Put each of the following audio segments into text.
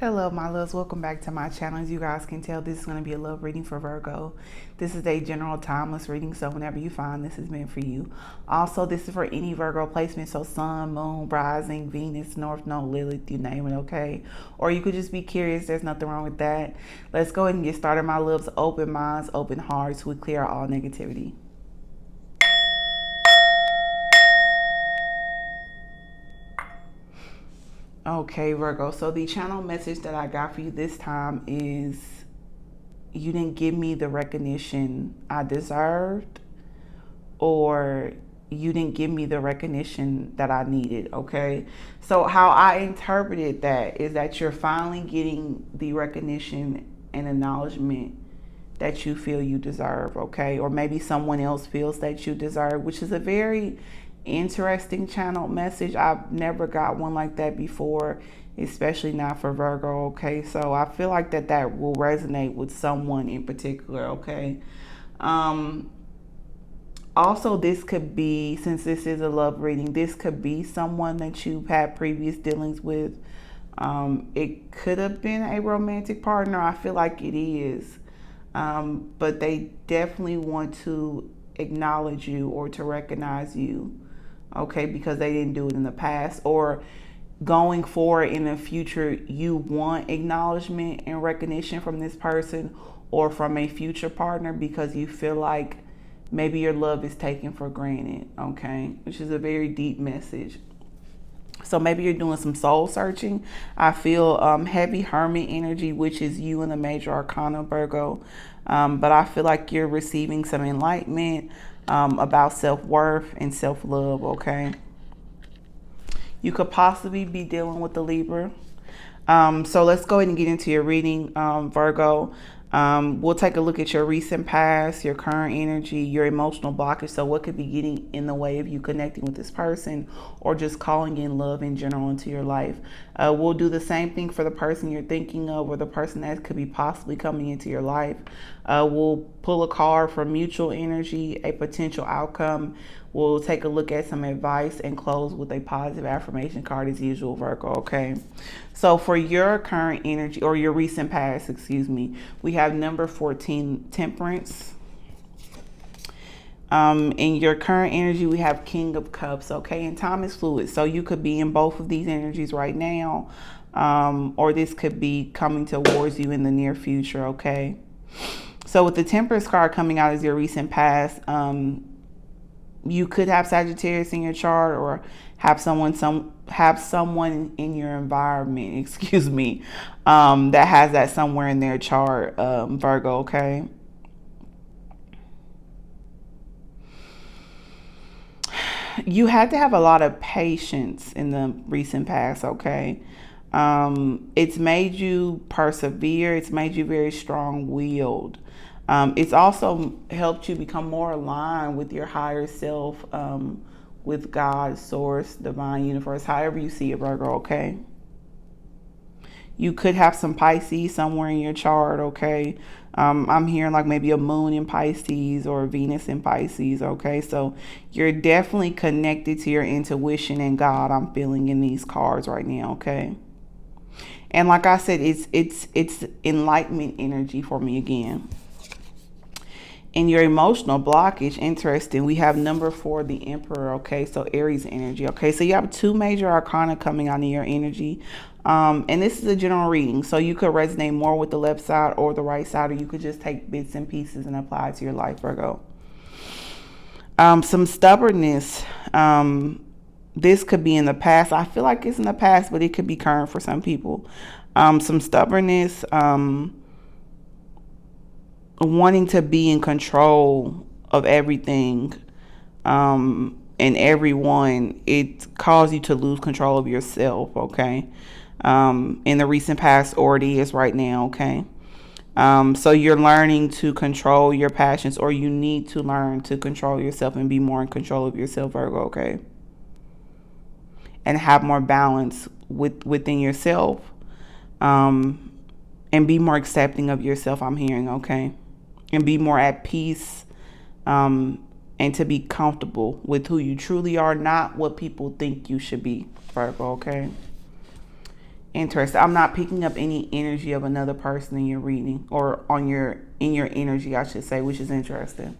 Hello my loves, welcome back to my channel. As you guys can tell, this is going to be a love reading for Virgo. This is a general timeless reading, so whenever you find this is meant for you. Also, this is for any Virgo placement, so sun, moon, rising, Venus, North Node, Lilith, you name it, okay? Or you could just be curious, there's nothing wrong with that. Let's go ahead and get started, my loves. Open minds, open hearts, we clear all negativity. Okay, Virgo, so the channel message that I got for you this time is you didn't give me the recognition I deserved, or you didn't give me the recognition that I needed, okay? So how I interpreted that is that you're finally getting the recognition and acknowledgement that you feel you deserve, okay? Or maybe someone else feels that you deserve, which is a very interesting channel message. I've never got one like that before, especially not for Virgo, okay? So I feel like that will resonate with someone in particular, okay? Also, this could be, since this is a love reading, this could be someone that you've had previous dealings with. It could have been a romantic partner. I feel like it is. But they definitely want to acknowledge you or to recognize you, okay, because they didn't do it in the past, or going forward in the future, you want acknowledgement and recognition from this person or from a future partner because you feel like maybe your love is taken for granted, okay, which is a very deep message. So maybe you're doing some soul searching. I feel heavy hermit energy, which is you in the major arcana, Virgo. But I feel like you're receiving some enlightenment about self-worth and self-love, okay? You could possibly be dealing with the Libra. So let's go ahead and get into your reading, Virgo. We'll take a look at your recent past, your current energy, your emotional blockage. So what could be getting in the way of you connecting with this person or just calling in love in general into your life. We'll do the same thing for the person you're thinking of or the person that could be possibly coming into your life. We'll pull a card for mutual energy, a potential outcome. We'll take a look at some advice and close with a positive affirmation card as usual, Virgo, okay? So for your current energy, or your recent past, excuse me, we have number 14, Temperance. In your current energy, we have King of Cups, okay? And time is fluid, so you could be in both of these energies right now, or this could be coming towards you in the near future, okay? So with the Temperance card coming out as your recent past, you could have Sagittarius in your chart, or have someone in your environment, excuse me, that has that somewhere in their chart, Virgo, okay? You had to have a lot of patience in the recent past, okay? It's made you persevere. It's made you very strong-willed. It's also helped you become more aligned with your higher self, with God, source, divine, universe, however you see it, Virgo, okay? You could have some Pisces somewhere in your chart, okay? I'm hearing like maybe a moon in Pisces or Venus in Pisces, okay? So you're definitely connected to your intuition and God, I'm feeling in these cards right now, okay? And like I said, it's enlightenment energy for me again. In your emotional blockage, interesting, we have number 4, the Emperor, okay? So Aries energy, okay? So you have 2 major arcana coming out in your energy. And this is a general reading, so you could resonate more with the left side or the right side, or you could just take bits and pieces and apply it to your life, Virgo. Some stubbornness. This could be in the past. I feel like it's in the past, but it could be current for some people. Some stubbornness, wanting to be in control of everything and everyone. It caused you to lose control of yourself, okay? In the recent past, or it is right now, okay? So you're learning to control your passions, or you need to learn to control yourself and be more in control of yourself, Virgo, okay? And have more balance within yourself, and be more accepting of yourself, I'm hearing, okay? And be more at peace, and to be comfortable with who you truly are, not what people think you should be, Virgo, okay? Interesting. I'm not picking up any energy of another person in your reading, or on your in your energy, I should say, which is interesting.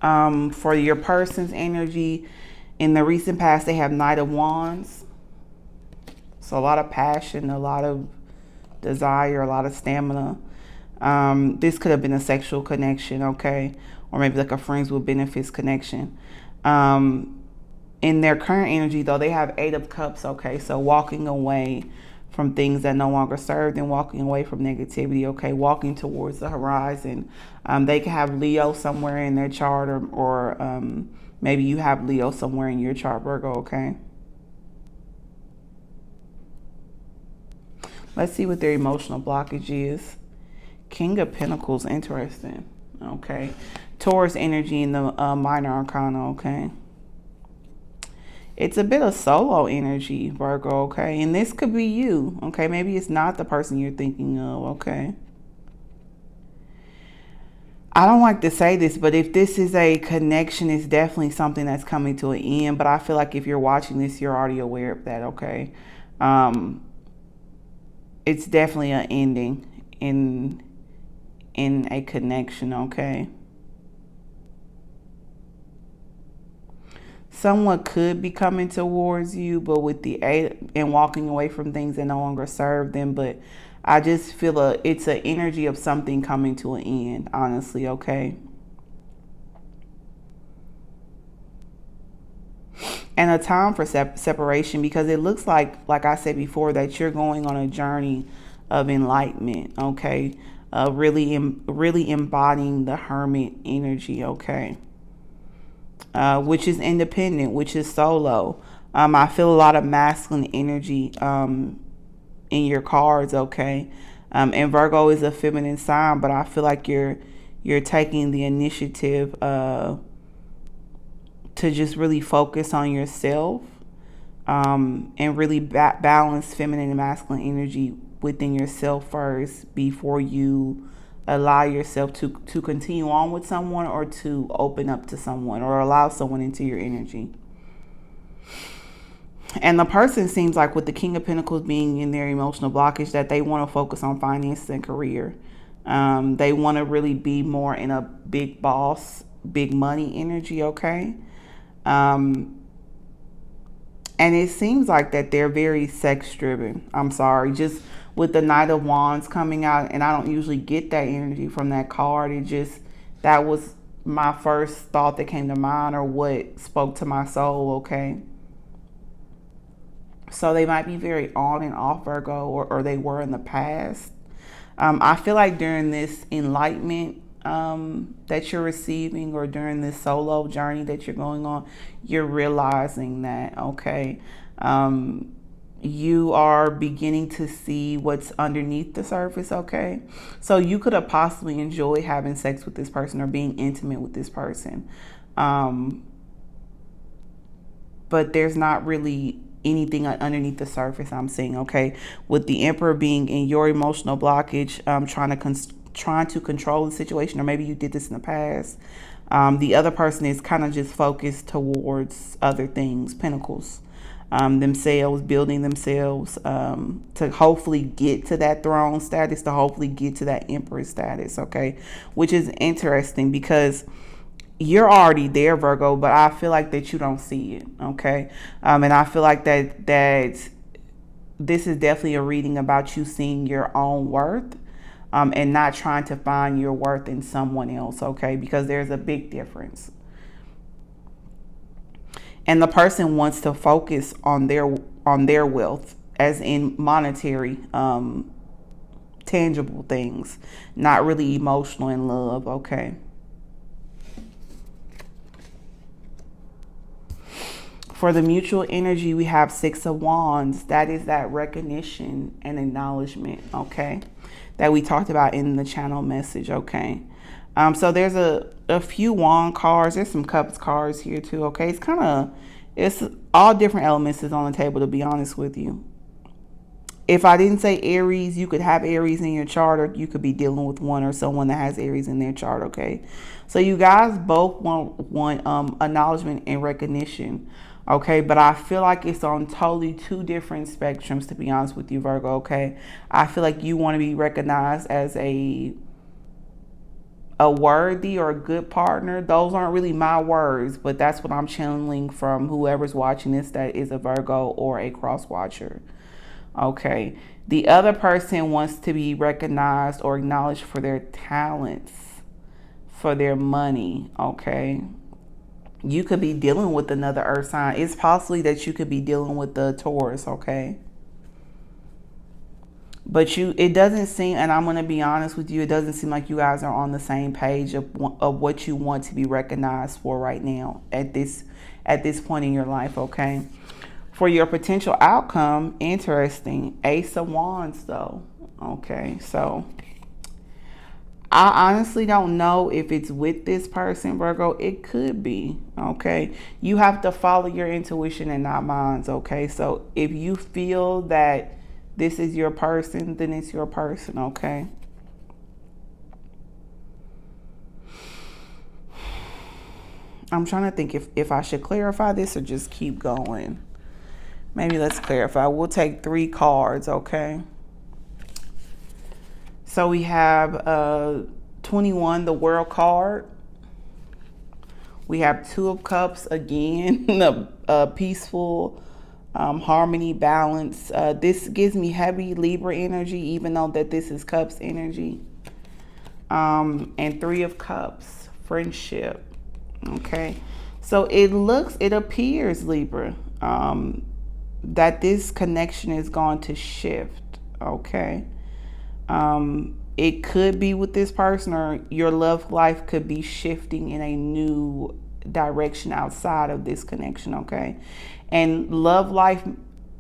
For your person's energy, in the recent past, they have Knight of Wands. So a lot of passion, a lot of desire, a lot of stamina. This could have been a sexual connection, okay? Or maybe like a friends with benefits connection. In their current energy, though, they have Eight of Cups, okay? So walking away from things that no longer serve them, walking away from negativity, okay? Walking towards the horizon. They could have Leo somewhere in their chart, or maybe you have Leo somewhere in your chart, Virgo, okay? Let's see what their emotional blockage is. King of Pentacles, interesting, okay? Taurus energy in the minor arcana, okay? It's a bit of solo energy, Virgo, okay? And this could be you, okay? Maybe it's not the person you're thinking of, okay? I don't like to say this, but if this is a connection, it's definitely something that's coming to an end. But I feel like if you're watching this, you're already aware of that, okay? It's definitely an ending in a connection, okay? Someone could be coming towards you, but with the eight and walking away from things that no longer serve them. But I just feel it's an energy of something coming to an end, honestly, okay? And a time for separation, because it looks like I said before, that you're going on a journey of enlightenment, okay? Really embodying the hermit energy, okay? Which is independent, which is solo. I feel a lot of masculine energy in your cards, okay? And Virgo is a feminine sign, but I feel like you're taking the initiative to just really focus on yourself, and really balance feminine and masculine energy within yourself first before you allow yourself to continue on with someone, or to open up to someone, or allow someone into your energy. And the person seems like, with the King of Pentacles being in their emotional blockage, that they want to focus on finances and career. They want to really be more in a big boss, big money energy, okay? And it seems like that they're very sex driven. I'm sorry, just with the Knight of Wands coming out, and I don't usually get that energy from that card. That was my first thought that came to mind, or what spoke to my soul, okay? So they might be very on and off, Virgo, or they were in the past. I feel like during this enlightenment that you're receiving, or during this solo journey that you're going on, you're realizing that, okay, you are beginning to see what's underneath the surface, okay? So you could have possibly enjoyed having sex with this person, or being intimate with this person. But there's not really anything underneath the surface, I'm seeing, okay? With the Emperor being in your emotional blockage, trying to control the situation, or maybe you did this in the past. The other person is kind of just focused towards other things, pentacles. Themselves, building themselves to hopefully get to that throne status, to hopefully get to that emperor status, okay? Which is interesting, because you're already there, Virgo, but I feel like that you don't see it, okay? And I feel like that this is definitely a reading about you seeing your own worth, and not trying to find your worth in someone else, okay? Because there's a big difference. And the person wants to focus on their wealth, as in monetary, tangible things, not really emotional and love, okay? For the mutual energy, we have Six of Wands. That is that recognition and acknowledgement, okay? That we talked about in the channel message, okay? So there's a few wand cards. There's some cups cards here too, okay? It's all different elements is on the table, to be honest with you. If I didn't say Aries, you could have Aries in your chart, or you could be dealing with one or someone that has Aries in their chart, okay? So you guys both want acknowledgement and recognition, Okay, but I feel like it's on totally two different spectrums, to be honest with you, Virgo. Okay, I feel like you want to be recognized as a worthy or a good partner. Those aren't really my words, but that's what I'm channeling from whoever's watching this that is a Virgo or a cross watcher. Okay. The other person wants to be recognized or acknowledged for their talents, for their money. Okay. You could be dealing with another earth sign. It's possibly that you could be dealing with the Taurus. Okay. But it doesn't seem, and I'm going to be honest with you, it doesn't seem like you guys are on the same page of what you want to be recognized for right now at this point in your life. Okay. For your potential outcome, interesting. Ace of Wands, though. Okay, so I honestly don't know if it's with this person, Virgo. It could be. Okay, you have to follow your intuition and not mine. Okay, so if you feel that this is your person, then it's your person. Okay. I'm trying to think if I should clarify this or just keep going. Maybe let's clarify. We'll take 3 cards, okay? So we have 21, the World card. We have 2 of Cups again, a peaceful harmony, balance. This gives me heavy Libra energy, even though that this is Cups energy. And 3 of Cups, friendship. Okay, so it appears, Libra, that this connection is going to shift. Okay, it could be with this person, or your love life could be shifting in a new direction outside of this connection. Okay, and love life,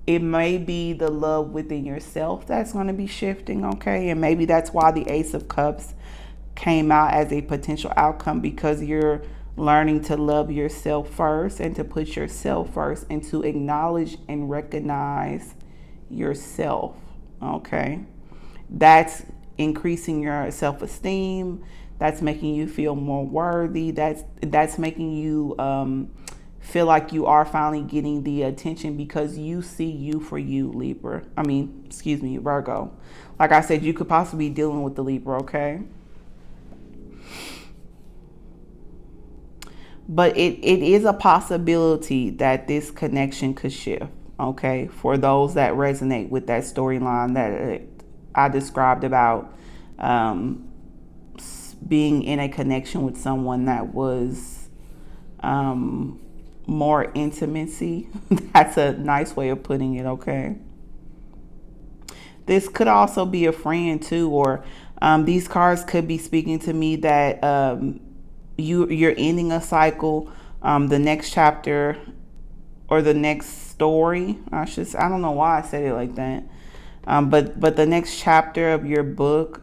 it may be the love within yourself that's going to be shifting. Okay, and maybe that's why the Ace of Cups came out as a potential outcome, because you're learning to love yourself first and to put yourself first and to acknowledge and recognize yourself. Okay, that's increasing your self-esteem. That's making you feel more worthy. That's making you feel like you are finally getting the attention, because you see you for you, Libra. Excuse me, Virgo. Like I said, you could possibly be dealing with the Libra. Okay. But it is a possibility that this connection could shift, okay? For those that resonate with that storyline that I described about being in a connection with someone that was more intimacy. That's a nice way of putting it, okay? This could also be a friend too, or these cards could be speaking to me that you're ending a cycle, the next chapter or the next story. I don't know why I said it like that. But the next chapter of your book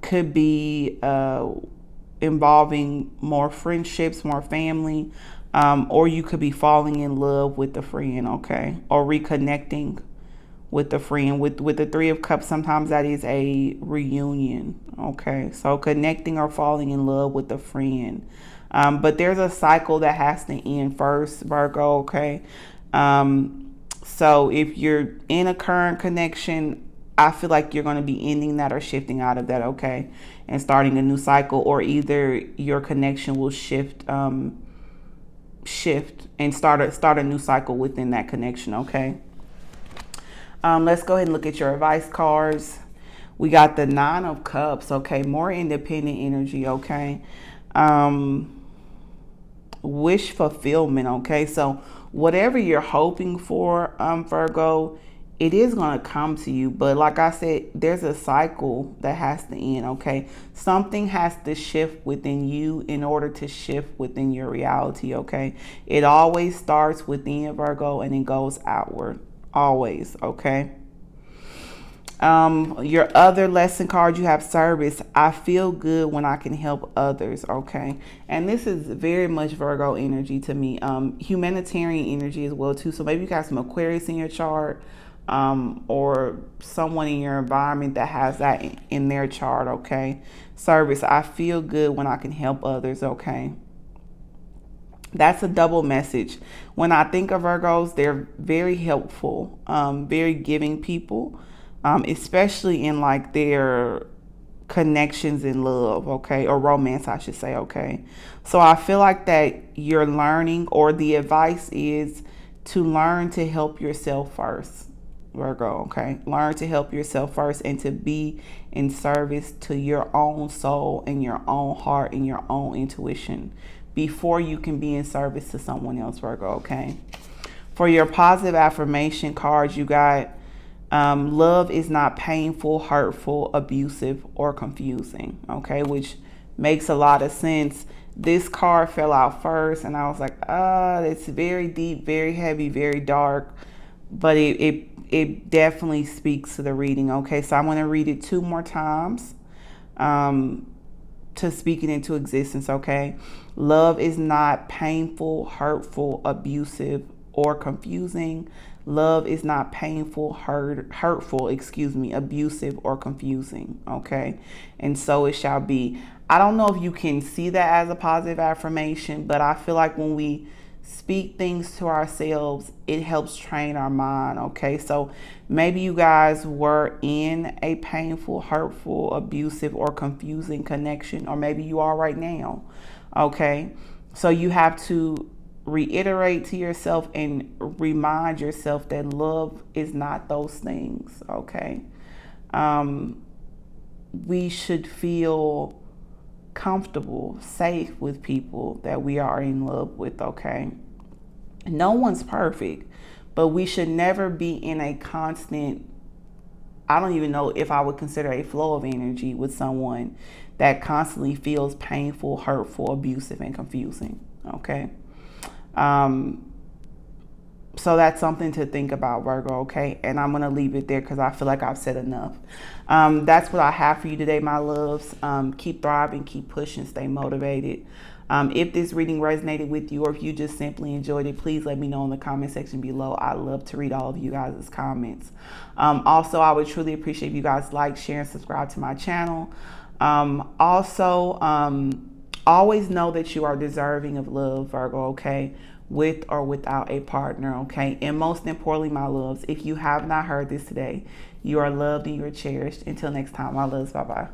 could be involving more friendships, more family, or you could be falling in love with a friend, okay, or reconnecting with the friend. With the 3 of Cups, sometimes that is a reunion. Okay, so connecting or falling in love with a friend. But there's a cycle that has to end first, Virgo. Okay, so if you're in a current connection, I feel like you're going to be ending that or shifting out of that. Okay, and starting a new cycle, or either your connection will shift and start a new cycle within that connection. Okay. Let's go ahead and look at your advice cards. We got the 9 of Cups. Okay, more independent energy. Okay, wish fulfillment. Okay, so whatever you're hoping for, Virgo, it is going to come to you. But like I said, there's a cycle that has to end. Okay, something has to shift within you in order to shift within your reality. Okay, it always starts within, Virgo, and it goes outward. Always. Okay. Your other lesson card, you have service. I feel good when I can help others. Okay, and this is very much Virgo energy to me. Humanitarian energy as well too. So maybe you got some Aquarius in your chart, or someone in your environment that has that in their chart. Okay, service. I feel good when I can help others. Okay. That's a double message. When I think of Virgos, they're very helpful, very giving people, especially in like their connections in love, okay, or romance, I should say, okay. So I feel like that you're learning, or the advice is to learn to help yourself first, Virgo, okay. Learn to help yourself first and to be in service to your own soul and your own heart and your own intuition before you can be in service to someone else, Virgo, okay. For your positive affirmation cards, you got love is not painful, hurtful, abusive, or confusing, okay, which makes a lot of sense. This card fell out first, and I was like, it's very deep, very heavy, very dark, but it definitely speaks to the reading, okay? So I'm going to read it 2 more times to speak it into existence, okay? Love is not painful, hurtful, abusive, or confusing. Love is not painful, hurtful, abusive, or confusing, okay? And so it shall be. I don't know if you can see that as a positive affirmation, but I feel like when we speak things to ourselves, it helps train our mind, okay? So maybe you guys were in a painful, hurtful, abusive, or confusing connection, or maybe you are right now, okay? So you have to reiterate to yourself and remind yourself that love is not those things, okay? We should feel comfortable, safe with people that we are in love with, okay? No one's perfect, but we should never be in a constant, I don't even know if I would consider a flow of energy with someone that constantly feels painful, hurtful, abusive, and confusing, okay? So that's something to think about, Virgo, okay? And I'm going to leave it there because I feel like I've said enough. That's what I have for you today, my loves. Keep thriving, keep pushing, stay motivated. If this reading resonated with you, or if you just simply enjoyed it, please let me know in the comment section below. I love to read all of you guys' comments. Also, I would truly appreciate if you guys like, share, and subscribe to my channel. Always know that you are deserving of love, Virgo, okay? With or without a partner, okay? And most importantly, my loves, if you have not heard this today, you are loved and you are cherished. Until next time, my loves, bye-bye.